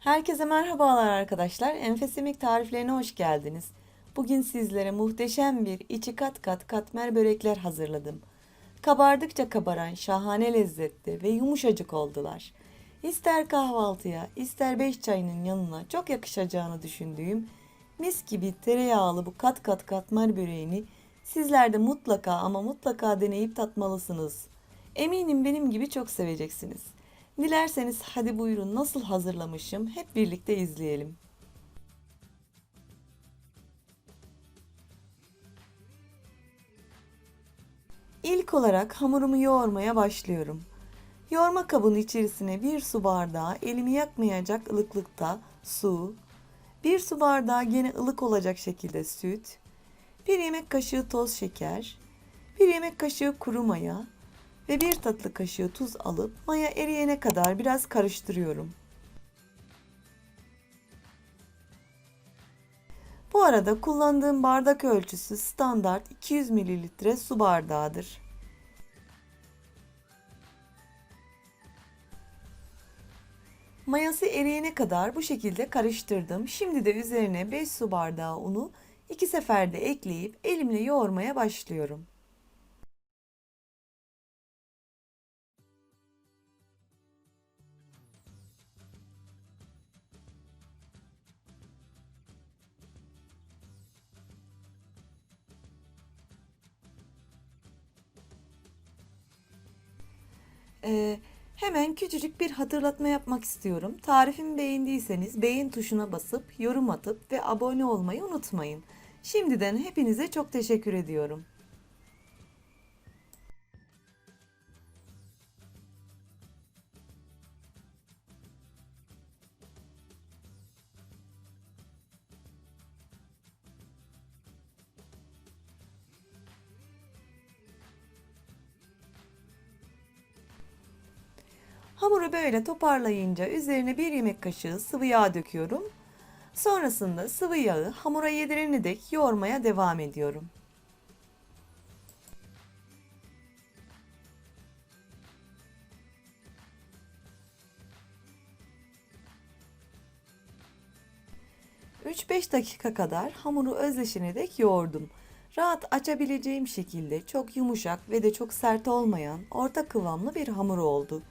Herkese merhabalar arkadaşlar. Enfes Yemek tariflerine hoş geldiniz. Bugün sizlere muhteşem bir içi kat kat katmer börekler hazırladım. Kabardıkça kabaran şahane lezzetli ve yumuşacık oldular. İster kahvaltıya, ister beş çayının yanına çok yakışacağını düşündüğüm mis gibi tereyağlı bu kat kat katmer böreğini sizler de mutlaka ama mutlaka deneyip tatmalısınız. Eminim benim gibi çok seveceksiniz. Dilerseniz hadi buyurun nasıl hazırlamışım hep birlikte izleyelim. İlk olarak hamurumu yoğurmaya başlıyorum. Yoğurma kabının içerisine bir su bardağı elimi yakmayacak ılıklıkta su, bir su bardağı gene ılık olacak şekilde süt, bir yemek kaşığı toz şeker, bir yemek kaşığı kuru maya ve bir tatlı kaşığı tuz alıp maya eriyene kadar biraz karıştırıyorum. Bu arada kullandığım bardak ölçüsü standart 200 mililitre su bardağıdır. Mayası eriyene kadar bu şekilde karıştırdım. Şimdi de üzerine 5 su bardağı unu iki seferde ekleyip elimle yoğurmaya başlıyorum. Ee, Hemen küçücük bir hatırlatma yapmak istiyorum. Tarifimi beğendiyseniz beğen tuşuna basıp yorum atıp ve abone olmayı unutmayın. Şimdiden hepinize çok teşekkür ediyorum. Hamuru böyle toparlayınca üzerine bir yemek kaşığı sıvı yağ döküyorum. Sonrasında sıvı yağı hamura yedirene dek yoğurmaya devam ediyorum. 3-5 dakika kadar hamuru özleşene dek yoğurdum. Rahat açabileceğim şekilde çok yumuşak ve de çok sert olmayan orta kıvamlı bir hamur oldu.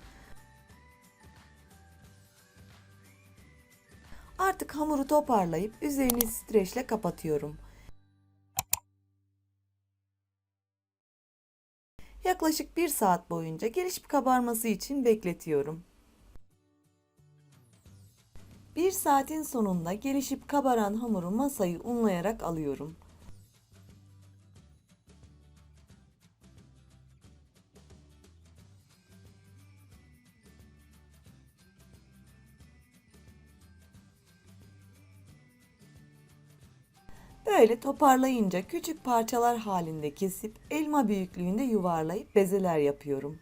Artık hamuru toparlayıp üzerini streçle kapatıyorum. Yaklaşık 1 saat boyunca gelişip kabarması için bekletiyorum. 1 saatin sonunda gelişip kabaran hamuru masayı unlayarak alıyorum. Böyle toparlayınca küçük parçalar halinde kesip elma büyüklüğünde yuvarlayıp bezeler yapıyorum.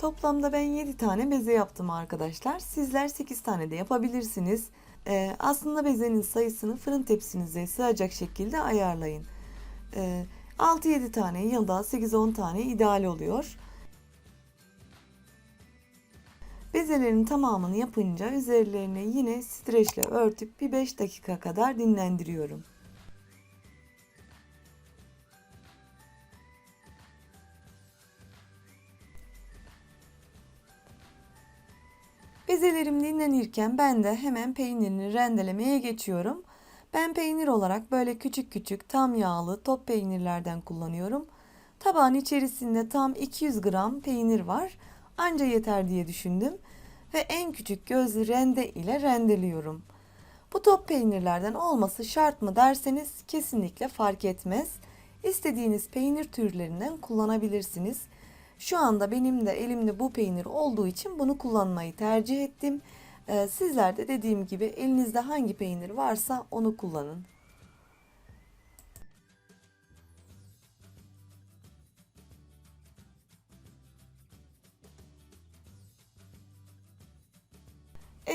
Toplamda ben 7 tane beze yaptım arkadaşlar. Sizler 8 tane de yapabilirsiniz. Aslında bezenin sayısını fırın tepsinize sığacak şekilde ayarlayın. 6-7 tane ya da 8-10 tane ideal oluyor. Bezelerin tamamını yapınca üzerlerine yine streçle örtüp bir 5 dakika kadar dinlendiriyorum. Bezelerim dinlenirken ben de hemen peynirini rendelemeye geçiyorum. Ben peynir olarak böyle küçük küçük tam yağlı top peynirlerden kullanıyorum. Tabağın içerisinde tam 200 gram peynir var. Anca yeter diye düşündüm ve en küçük gözlü rende ile rendeliyorum. Bu top peynirlerden olması şart mı derseniz kesinlikle fark etmez. İstediğiniz peynir türlerinden kullanabilirsiniz. Şu anda benim de elimde bu peynir olduğu için bunu kullanmayı tercih ettim. Sizler de dediğim gibi elinizde hangi peynir varsa onu kullanın.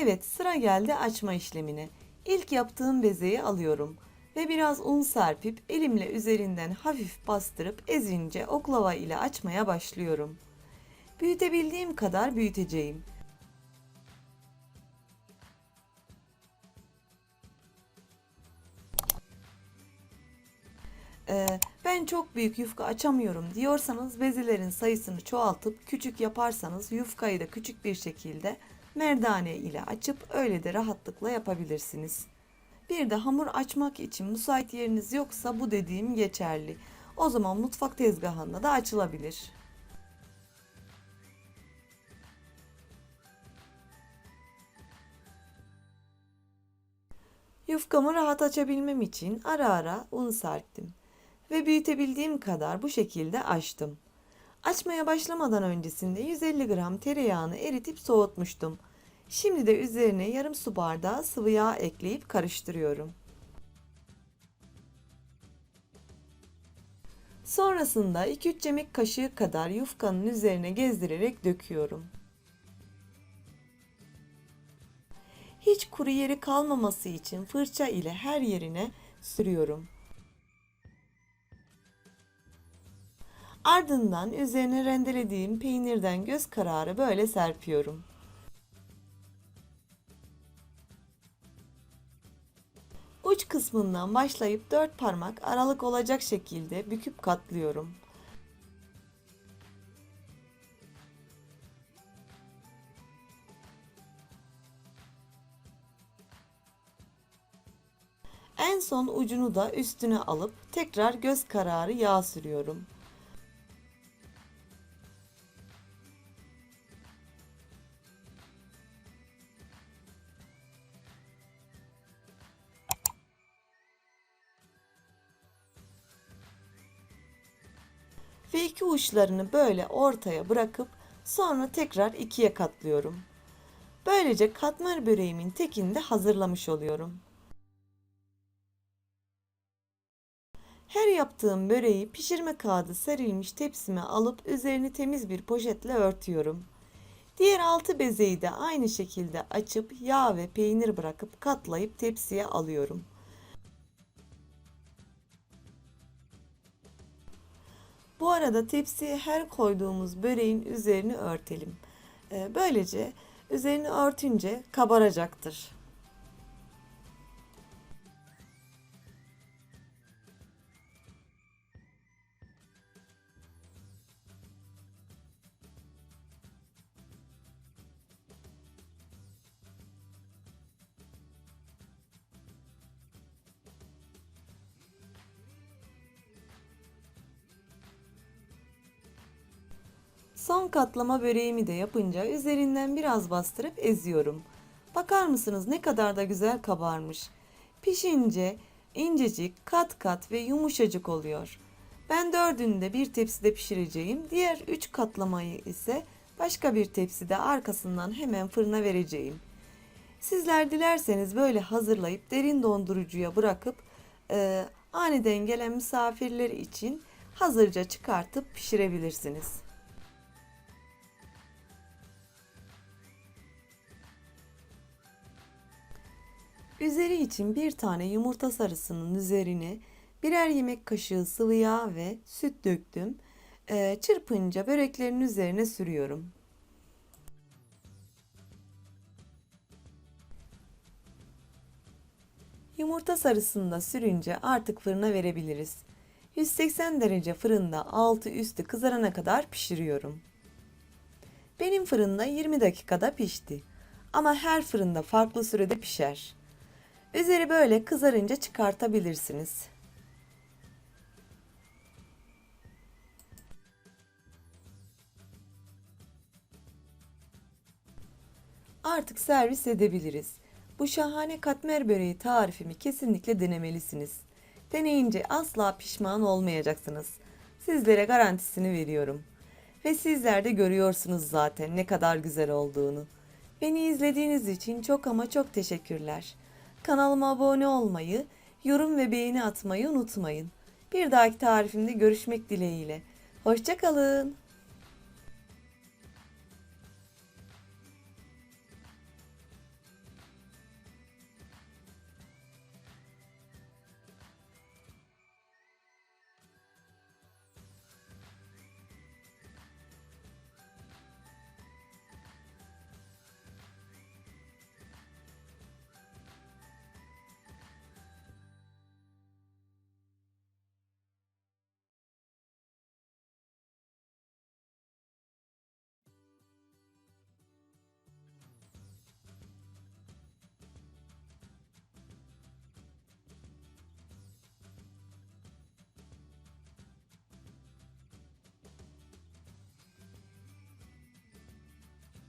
Evet, sıra geldi açma işlemine. İlk yaptığım bezeyi alıyorum ve biraz un serpip elimle üzerinden hafif bastırıp ezince oklava ile açmaya başlıyorum. Büyütebildiğim kadar büyüteceğim. Ben çok büyük yufka açamıyorum diyorsanız bezelerin sayısını çoğaltıp küçük yaparsanız yufkayı da küçük bir şekilde merdane ile açıp öyle de rahatlıkla yapabilirsiniz. Bir de hamur açmak için müsait yeriniz yoksa bu dediğim geçerli. O zaman mutfak tezgahında da açılabilir. Yufkamı rahat açabilmem için ara ara un serptim ve büyütebildiğim kadar bu şekilde açtım. Açmaya başlamadan öncesinde 150 gram tereyağını eritip soğutmuştum. Şimdi de üzerine yarım su bardağı sıvı yağ ekleyip karıştırıyorum. Sonrasında 2-3 yemek kaşığı kadar yufkanın üzerine gezdirerek döküyorum. Hiç kuru yeri kalmaması için fırça ile her yerine sürüyorum. Ardından üzerine rendelediğim peynirden göz kararı böyle serpiyorum. Uç kısmından başlayıp 4 parmak aralık olacak şekilde büküp katlıyorum. En son ucunu da üstüne alıp tekrar göz kararı yağ sürüyorum. Ve iki uçlarını böyle ortaya bırakıp sonra tekrar ikiye katlıyorum. Böylece katmer böreğimin tekini de hazırlamış oluyorum. Her yaptığım böreği pişirme kağıdı serilmiş tepsime alıp üzerini temiz bir poşetle örtüyorum. Diğer 6 bezeyi de aynı şekilde açıp yağ ve peynir bırakıp katlayıp tepsiye alıyorum. Bu arada tepsiye her koyduğumuz böreğin üzerini örtelim. Böylece üzerini örtünce kabaracaktır. Son katlama böreğimi de yapınca üzerinden biraz bastırıp eziyorum. Bakar mısınız ne kadar da güzel kabarmış. Pişince incecik, kat kat ve yumuşacık oluyor. Ben dördünü de bir tepside pişireceğim. Diğer 3 katlamayı ise başka bir tepside arkasından hemen fırına vereceğim. Sizler dilerseniz böyle hazırlayıp derin dondurucuya bırakıp aniden gelen misafirler için hazırca çıkartıp pişirebilirsiniz. Üzeri için bir tane yumurta sarısının üzerine birer yemek kaşığı sıvı yağ ve süt döktüm. Çırpınca böreklerin üzerine sürüyorum. Yumurta sarısını da sürünce artık fırına verebiliriz. 180 derece fırında altı üstü kızarana kadar pişiriyorum. Benim fırında 20 dakikada pişti. Ama her fırında farklı sürede pişer. Üzeri böyle kızarınca çıkartabilirsiniz. Artık servis edebiliriz. Bu şahane katmer böreği tarifimi kesinlikle denemelisiniz. Deneyince asla pişman olmayacaksınız. Sizlere garantisini veriyorum. Ve sizler de görüyorsunuz zaten ne kadar güzel olduğunu. Beni izlediğiniz için çok ama çok teşekkürler. Kanalıma abone olmayı, yorum ve beğeni atmayı unutmayın. Bir dahaki tarifimde görüşmek dileğiyle. Hoşça kalın.